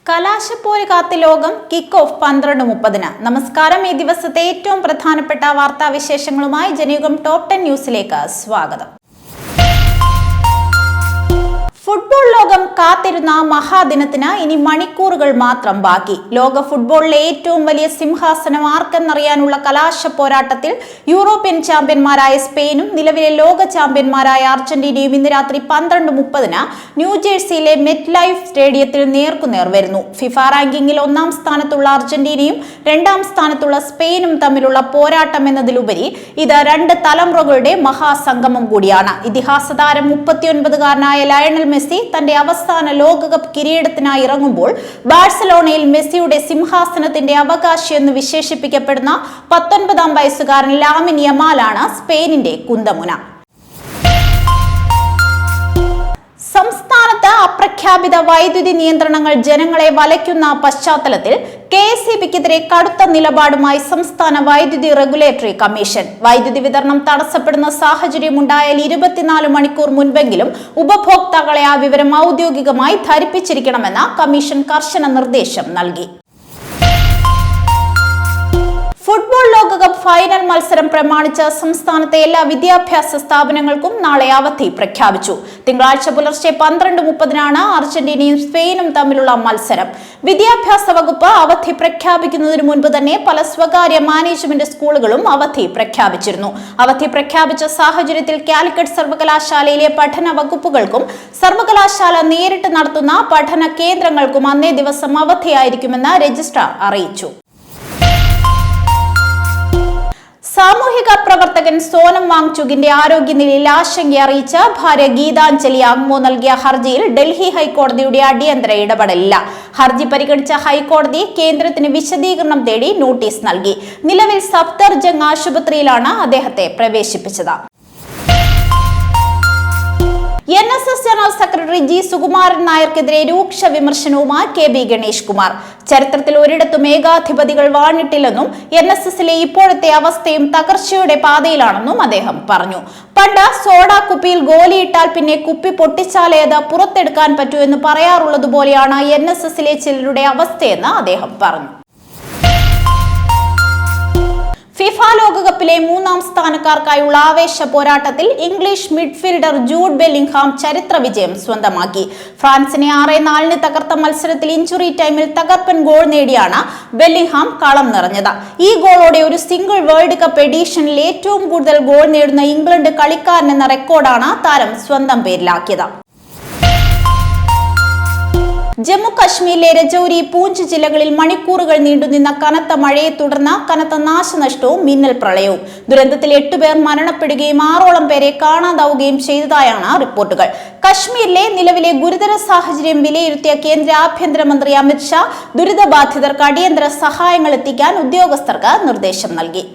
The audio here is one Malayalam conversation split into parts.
കലാശപ്പോര് കാത്ത് ലോകം കിക്ക് ഓഫ് 12:30. നമസ്കാരം. ഈ ദിവസത്തെ ഏറ്റവും പ്രധാനപ്പെട്ട വാർത്താവിശേഷങ്ങളുമായി ജനയുഗം ടോപ്പ് 10 ന്യൂസിലേക്ക് സ്വാഗതം. ഫുട്ബോൾ ലോകം കാത്തിരുന്ന മഹാദിനത്തിന് ഇനി മണിക്കൂറുകൾ മാത്രം ബാക്കി. ലോക ഫുട്ബോളിലെ ഏറ്റവും വലിയ സിംഹാസനം ആർക്കെന്നറിയാനുള്ള കലാശ പോരാട്ടത്തിൽ യൂറോപ്യൻ ചാമ്പ്യന്മാരായ സ്പെയിനും നിലവിലെ ലോക ചാമ്പ്യന്മാരായ അർജന്റീനയും ഇന്ന് രാത്രി 12:30 ന്യൂജേഴ്സിയിലെ മെറ്റ് ലൈഫ് സ്റ്റേഡിയത്തിൽ നേർക്കുനേർ വരുന്നു. ഫിഫ റാങ്കിങ്ങിൽ 1-ാം സ്ഥാനത്തുള്ള അർജന്റീനയും 2-ാം സ്ഥാനത്തുള്ള സ്പെയിനും തമ്മിലുള്ള പോരാട്ടം എന്നതിലുപരി ഇത് രണ്ട് തലമുറകളുടെ മഹാസംഗമം കൂടിയാണ്. ഇതിഹാസ താരം 39-കാരനായ ലയണൽ മെസ്സി തന്റെ അവസാന ലോകകപ്പ് കിരീടത്തിനായി ഇറങ്ങുമ്പോൾ ബാഴ്സലോണയിൽ മെസ്സിയുടെ സിംഹാസനത്തിന്റെ അവകാശി എന്ന് വിശേഷിപ്പിക്കപ്പെടുന്ന 19-ാം വയസ്സുകാരൻ ലാമിൻ യമാലാണ് സ്പെയിനിന്റെ കുന്തമുന. സംസ്ഥാനത്ത് അപ്രഖ്യാപിത വൈദ്യുതി നിയന്ത്രണങ്ങൾ ജനങ്ങളെ വലയ്ക്കുന്ന പശ്ചാത്തലത്തിൽ KSEBിക്കെതിരെ കടുത്ത നിലപാടുമായി സംസ്ഥാന വൈദ്യുതി റെഗുലേറ്ററി കമ്മീഷൻ. വൈദ്യുതി വിതരണം തടസ്സപ്പെടുന്ന സാഹചര്യമുണ്ടായാൽ 24 മണിക്കൂർ മുൻപെങ്കിലും ഉപഭോക്താക്കളെ ആ വിവരം ഔദ്യോഗികമായി ധരിപ്പിച്ചിരിക്കണമെന്ന് കമ്മീഷൻ കർശന നിർദ്ദേശം നൽകി. ഫുട്ബോൾ ലോകകപ്പ് ഫൈനൽ മത്സരം പ്രമാണിച്ച് സംസ്ഥാനത്തെ എല്ലാ വിദ്യാഭ്യാസ സ്ഥാപനങ്ങൾക്കും നാളെ അവധി പ്രഖ്യാപിച്ചു. തിങ്കളാഴ്ച പുലർച്ചെ 12:30 അർജന്റീനയും സ്പെയിനും തമ്മിലുള്ള മത്സരം. വിദ്യാഭ്യാസ വകുപ്പ് അവധി പ്രഖ്യാപിക്കുന്നതിന് മുൻപ് തന്നെ പല സ്വകാര്യ മാനേജ്മെന്റ് സ്കൂളുകളും അവധി പ്രഖ്യാപിച്ചിരുന്നു. അവധി പ്രഖ്യാപിച്ച സാഹചര്യത്തിൽ കാലിക്കറ്റ് സർവകലാശാലയിലെ പഠന വകുപ്പുകൾക്കും സർവകലാശാല നേരിട്ട് നടത്തുന്ന പഠന കേന്ദ്രങ്ങൾക്കും അന്നേ ദിവസം അവധിയായിരിക്കുമെന്ന് രജിസ്ട്രാർ അറിയിച്ചു. സാമൂഹിക പ്രവർത്തകൻ സോനം വാങ്ചുകിന്റെ ആരോഗ്യനിലയിൽ ആശങ്ക അറിയിച്ച ഭാര്യ ഗീതാഞ്ജലി ആഗ്മോ നൽകിയ ഹർജിയിൽ ഡൽഹി ഹൈക്കോടതിയുടെ അടിയന്തര ഇടപെടലില്ല. ഹർജി പരിഗണിച്ച ഹൈക്കോടതി കേന്ദ്രത്തിന് വിശദീകരണം തേടി നോട്ടീസ് നൽകി. നിലവിൽ സഫ്ദർജംഗ് ആശുപത്രിയിലാണ് അദ്ദേഹത്തെ പ്രവേശിപ്പിച്ചത്. NSS general secretary G. Sukumaran നായർക്കെതിരെ രൂക്ഷ വിമർശനവുമായി KB ഗണേഷ് കുമാർ. ചരിത്രത്തിൽ ഒരിടത്തും ഏകാധിപതികൾ വാണിട്ടില്ലെന്നും NSSലെ ഇപ്പോഴത്തെ അവസ്ഥയും തകർച്ചയുടെ പാതയിലാണെന്നും അദ്ദേഹം പറഞ്ഞു. പണ്ട് സോഡാ കുപ്പിയിൽ ഗോലിയിട്ടാൽ പിന്നെ കുപ്പി പൊട്ടിച്ചാലേ അത് പുറത്തെടുക്കാൻ പറ്റൂ എന്ന് പറയാറുള്ളതുപോലെയാണ് NSSലെ ചിലരുടെ അവസ്ഥയെന്ന് അദ്ദേഹം പറഞ്ഞു. ഫിഫ ലോകകപ്പിലെ 3-ാം സ്ഥാനക്കാർക്കായുള്ള ആവേശ പോരാട്ടത്തിൽ ഇംഗ്ലീഷ് മിഡ്ഫീൽഡർ ജൂഡ് ബെല്ലിംഗ്ഹാം ചരിത്ര വിജയം സ്വന്തമാക്കി. ഫ്രാൻസിനെ 6-4 തകർത്ത മത്സരത്തിൽ ഇഞ്ചുറി ടൈമിൽ തകർപ്പൻ ഗോൾ നേടിയാണ് ബെല്ലിംഗ്ഹാം കളം നിറഞ്ഞത്. ഈ ഗോളോടെ ഒരു സിംഗിൾ വേൾഡ് കപ്പ് എഡിഷനിൽ ഏറ്റവും കൂടുതൽ ഗോൾ നേടുന്ന ഇംഗ്ലണ്ട് കളിക്കാരൻ എന്ന റെക്കോർഡാണ് താരം സ്വന്തം പേരിലാക്കിയത്. ജമ്മു കശ്മീരിലെ രജൌരി, പൂഞ്ച് ജില്ലകളിൽ മണിക്കൂറുകൾ നീണ്ടുനിന്ന കനത്ത മഴയെ തുടർന്ന് കനത്ത നാശനഷ്ടവും മിന്നൽ പ്രളയവും. ദുരന്തത്തിൽ 8 പേർ മരണപ്പെടുകയും 6ഓളം പേരെ കാണാതാവുകയും ചെയ്തതായാണ് റിപ്പോർട്ടുകൾ. കശ്മീരിലെ നിലവിലെ ഗുരുതര സാഹചര്യം വിലയിരുത്തിയ കേന്ദ്ര ആഭ്യന്തരമന്ത്രി അമിത് ഷാ ദുരിതബാധിതർക്ക് അടിയന്തര സഹായങ്ങൾ എത്തിക്കാൻ ഉദ്യോഗസ്ഥർക്ക് നിർദ്ദേശം നൽകി.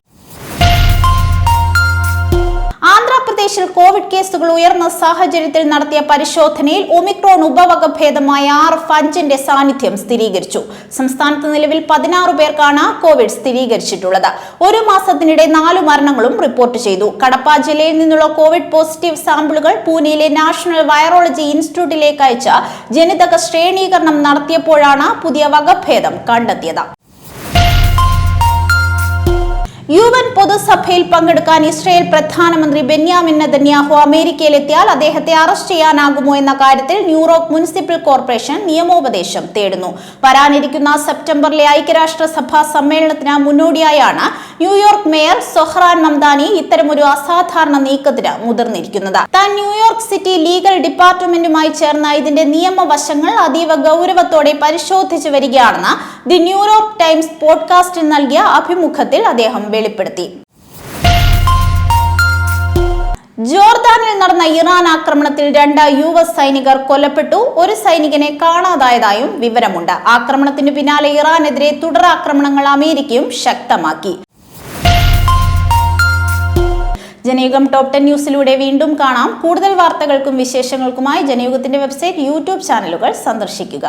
ആന്ധ്രാപ്രദേശിൽ കോവിഡ് കേസുകൾ ഉയർന്ന സാഹചര്യത്തിൽ നടത്തിയ പരിശോധനയിൽ ഒമിക്രോൺ ഉപവകഭേദമായ R5ന്റെ സാന്നിധ്യം സ്ഥിരീകരിച്ചു. സംസ്ഥാനത്ത് നിലവിൽ 16 പേർക്കാണ് കോവിഡ് സ്ഥിരീകരിച്ചിട്ടുള്ളത്. ഒരു മാസത്തിനിടെ 4 മരണങ്ങളും റിപ്പോർട്ട് ചെയ്തു. കടപ്പ ജില്ലയിൽ നിന്നുള്ള കോവിഡ് പോസിറ്റീവ് സാമ്പിളുകൾ പൂനെയിലെ നാഷണൽ വൈറോളജി ഇൻസ്റ്റിറ്റ്യൂട്ടിലേക്ക് അയച്ച ജനിതക ശ്രേണീകരണം നടത്തിയപ്പോഴാണ് പുതിയ വകഭേദം കണ്ടെത്തിയത്. UN പൊതുസഭയിൽ പങ്കെടുക്കാൻ ഇസ്രായേൽ പ്രധാനമന്ത്രി ബെന്യാമിൻ നെതന്യാഹു അമേരിക്കയിലെത്തിയാൽ അദ്ദേഹത്തെ അറസ്റ്റ് ചെയ്യാനാകുമോ എന്ന കാര്യത്തിൽ ന്യൂയോർക്ക് മുനിസിപ്പൽ കോർപ്പറേഷൻ നിയമോപദേശം തേടുന്നു. വരാനിരിക്കുന്ന സെപ്റ്റംബറിലെ ഐക്യരാഷ്ട്രസഭാ സമ്മേളനത്തിന് മുന്നോടിയായാണ് ന്യൂയോർക്ക് മേയർ സൊഹ്റാൻ മംദാനി ഇത്തരമൊരു അസാധാരണ നീക്കത്തിന് മുതിർന്നിരിക്കുന്നത്. താൻ ന്യൂയോർക്ക് സിറ്റി ലീഗൽ ഡിപ്പാർട്ട്മെന്റുമായി ചേർന്ന ഇതിന്റെ നിയമവശങ്ങൾ അതീവ ഗൗരവത്തോടെ പരിശോധിച്ചു വരികയാണെന്ന് ദി ന്യൂയോർക്ക് ടൈംസ് പോഡ്കാസ്റ്റിൽ നൽകിയ അഭിമുഖത്തിൽ അദ്ദേഹം വെളിപ്പെടുത്തി. ജോർദാനിൽ നടന്ന ഇറാൻ ആക്രമണത്തിൽ 2 US സൈനികർ കൊല്ലപ്പെട്ടു. ഒരു സൈനികനെ കാണാതായതായും വിവരമുണ്ട്. ആക്രമണത്തിന് പിന്നാലെ ഇറാനെതിരെ തുടരാക്രമണങ്ങൾ അമേരിക്കയും ശക്തമാക്കി. ജനയുഗം ടോപ്പ് 10 ന്യൂസിലൂടെ വീണ്ടും കാണാം. കൂടുതൽ വാർത്തകൾക്കും വിശേഷങ്ങൾക്കുമായി ജനയുഗത്തിന്റെ വെബ്സൈറ്റ്, YouTube ചാനലുകൾ സന്ദർശിക്കുക.